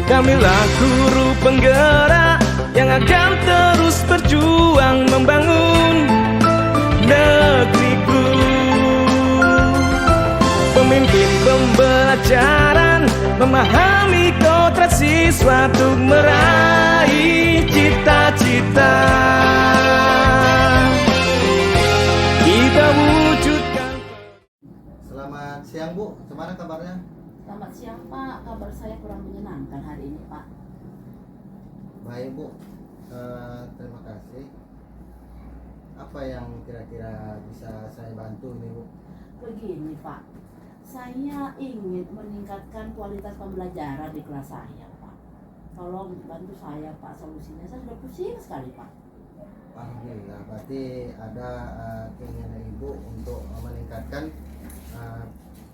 Kamilah guru penggerak yang akan terus berjuang membangun negeriku. Pemimpin pembelajaran memahami kodrat siswa untuk meraih cita-cita. Kita wujudkan. Selamat siang Bu, gimana kabarnya? Selamat siang Pak, kabar saya kurang menyenangkan hari ini Pak. Baik Bu, terima kasih. Apa yang kira-kira bisa saya bantu ini Bu? Begini Pak, saya ingin meningkatkan kualitas pembelajaran di kelas saya Pak. Tolong bantu saya Pak, solusinya saya sudah pusing sekali Pak. Alhamdulillah, berarti ada keinginan Ibu untuk meningkatkan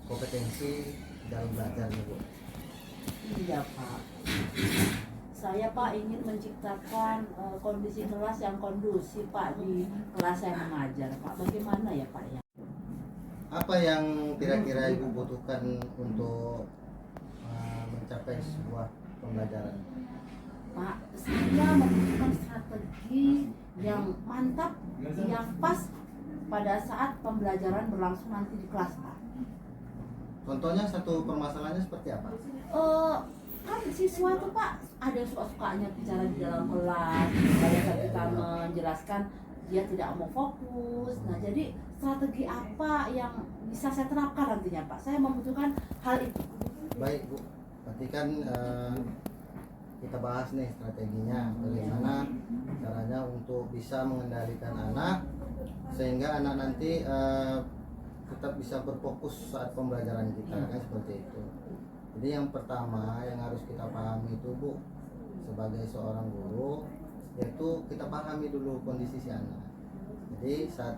kompetensi dalam belajar nih Bu. Iya Pak, saya Pak ingin menciptakan kondisi kelas yang kondusif Pak di kelas saya mengajar Pak. Bagaimana ya Pak ya? Apa yang kira-kira Ibu butuhkan untuk mencapai sebuah pembelajaran? Pak, saya membutuhkan strategi yang mantap, yang pas pada saat pembelajaran berlangsung nanti di kelas Pak. Contohnya satu permasalahannya seperti apa? Kan siswa tuh Pak ada yang suka-sukanya bicara di dalam kelas, pada saat kita menjelaskan dia tidak mau fokus. Nah jadi strategi apa yang bisa saya terapkan nantinya Pak? Saya membutuhkan hal itu. Baik Bu, berarti kan kita bahas nih strateginya, bagaimana caranya untuk bisa mengendalikan anak sehingga anak nanti tetap bisa berfokus saat pembelajaran kita, kan seperti itu. Jadi yang pertama yang harus kita pahami itu Bu, sebagai seorang guru, yaitu kita pahami dulu kondisi si anak. Jadi saat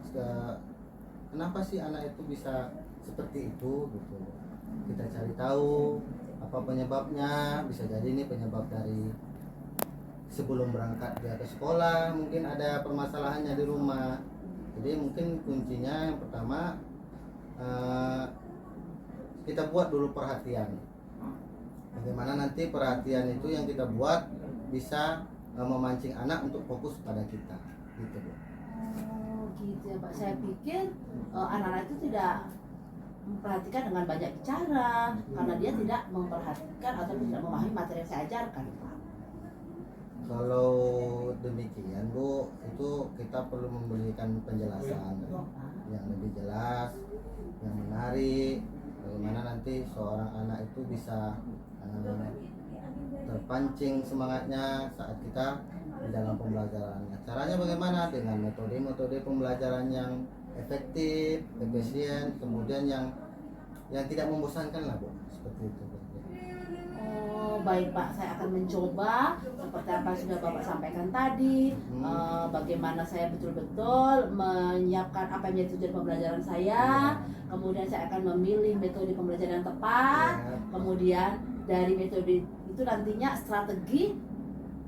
kenapa sih anak itu bisa seperti itu gitu, kita cari tahu apa penyebabnya. Bisa jadi ini penyebab dari sebelum berangkat dia ke sekolah, mungkin ada permasalahannya di rumah. Jadi mungkin kuncinya yang pertama, kita buat dulu perhatian. Bagaimana nanti perhatian itu yang kita buat bisa memancing anak untuk fokus pada kita, gitu Bu. Oh gitu ya Pak. Saya pikir anak-anak itu tidak memperhatikan dengan banyak bicara karena dia tidak memperhatikan atau tidak memahami materi yang saya ajarkan Pak. Kalau demikian Bu, itu kita perlu memberikan penjelasan yang lebih jelas, yang menarik, bagaimana nanti seorang anak itu bisa terpancing semangatnya saat kita di dalam pembelajarannya. Caranya bagaimana? Dengan metode-metode pembelajaran yang efektif, efisien, kemudian yang tidak membosankan lah Bu, seperti itu Bu. Oh baik Pak, saya akan mencoba seperti apa yang sudah Bapak sampaikan tadi. Bagaimana saya betul-betul menyiapkan apa yang menjadi tujuan pembelajaran saya. Kemudian saya akan memilih metode pembelajaran yang tepat. Kemudian dari metode itu nantinya strategi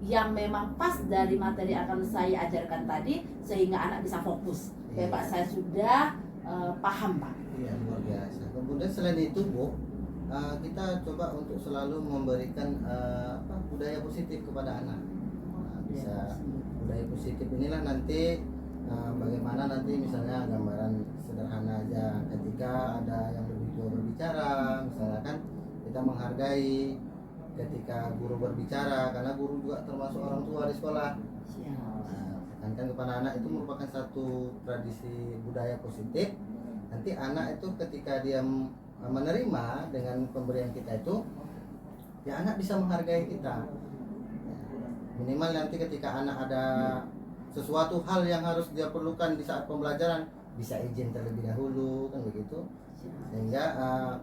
yang memang pas dari materi yang akan saya ajarkan tadi sehingga anak bisa fokus. Baik Pak, saya sudah paham Pak. Iya, luar biasa. Kemudian selain itu Bu, kita coba untuk selalu memberikan budaya positif kepada anak. Bisa budaya positif inilah nanti bagaimana nanti misalnya gambaran sederhana aja, ketika ada yang lebih tua berbicara, misalnya kan kita menghargai ketika guru berbicara, karena guru juga termasuk orang tua di sekolah. Tekankan kepada anak itu merupakan satu tradisi budaya positif. Nanti anak itu ketika dia menerima dengan pemberian kita itu, ya anak bisa menghargai kita. Minimal nanti ketika anak ada sesuatu hal yang harus dia perlukan di saat pembelajaran, bisa izin terlebih dahulu, kan begitu. Sehingga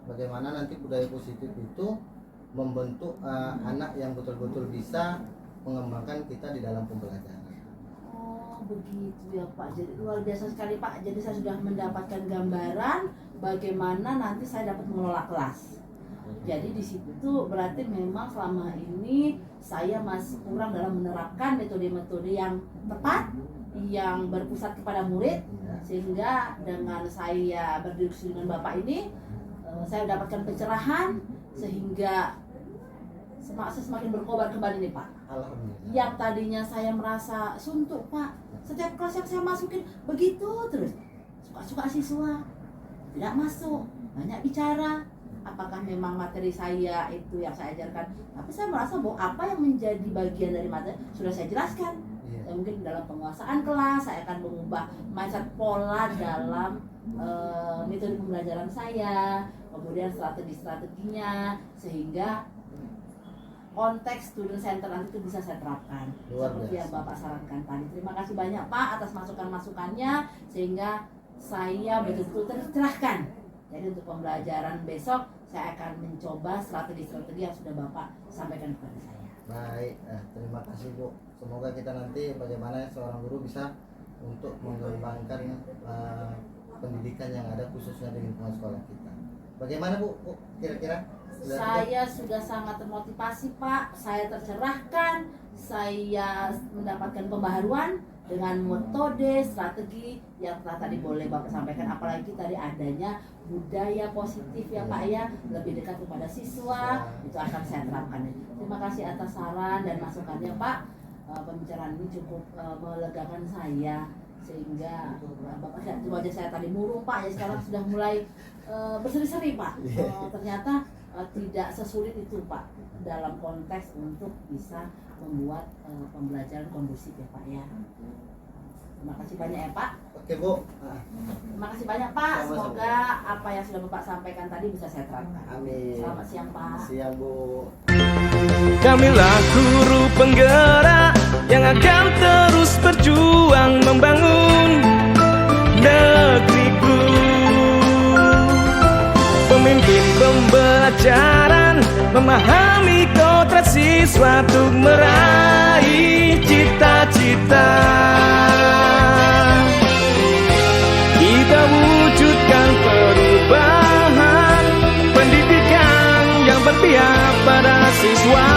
bagaimana nanti budaya positif itu membentuk anak yang betul-betul bisa mengembangkan kita di dalam pembelajaran. Oh begitu ya Pak, jadi luar biasa sekali Pak. Jadi saya sudah mendapatkan gambaran bagaimana nanti saya dapat mengelola kelas. Jadi di situ berarti memang selama ini saya masih kurang dalam menerapkan metode-metode yang tepat, yang berpusat kepada murid, sehingga dengan saya berdiskusi dengan Bapak ini saya mendapatkan pencerahan sehingga semakin berkobar kembali nih Pak. Alhamdulillah. Yang tadinya saya merasa suntuk Pak, setiap kelas yang saya masukin begitu terus. Suka-suka siswa, tidak masuk, banyak bicara. Apakah memang materi saya itu yang saya ajarkan? Tapi saya merasa bahwa apa yang menjadi bagian dari materi sudah saya jelaskan. Iya. Ya, mungkin dalam penguasaan kelas saya akan mengubah mindset pola dalam metode pembelajaran saya, kemudian strategi-strateginya, sehingga konteks student center nanti itu bisa saya terapkan seperti yang Bapak sarankan tadi. Terima kasih banyak Pak atas masukan-masukannya, sehingga saya betul-betul tercerahkan. Jadi untuk pembelajaran besok saya akan mencoba strategi-strategi yang sudah Bapak sampaikan kepada saya. Baik, terima kasih Bu. Semoga kita nanti bagaimana seorang guru bisa untuk mengembangkan pendidikan yang ada khususnya di lingkungan sekolah kita. Bagaimana Bu kira-kira? Saya sudah sangat termotivasi Pak, saya tercerahkan, saya mendapatkan pembaharuan dengan metode, strategi yang telah tadi boleh Bapak sampaikan, apalagi tadi adanya budaya positif ya Pak ya, lebih dekat kepada siswa, itu akan saya terapkan. Terima kasih atas saran dan masukannya Pak. Pembicaraan ini cukup melegakan saya, sehingga Bapak lihat wajah saya tadi murung Pak, ya sekarang sudah mulai berseri-seri Pak. Ternyata tidak sesulit itu Pak dalam konteks untuk bisa membuat pembelajaran kondusif ya Pak ya. Terima kasih banyak ya Pak. Oke Bu. Terima kasih banyak Pak. Semoga apa yang sudah Bapak sampaikan tadi bisa saya terapkan. Amin. Selamat siang Pak. Siang Bu. Kamilah guru penggerak yang akan terus berjuang membangun negeriku. Pemimpin pembelajaran memahami kodrat siswa untuk meraih cita-cita. Kita wujudkan perubahan pendidikan yang berpihak pada siswa.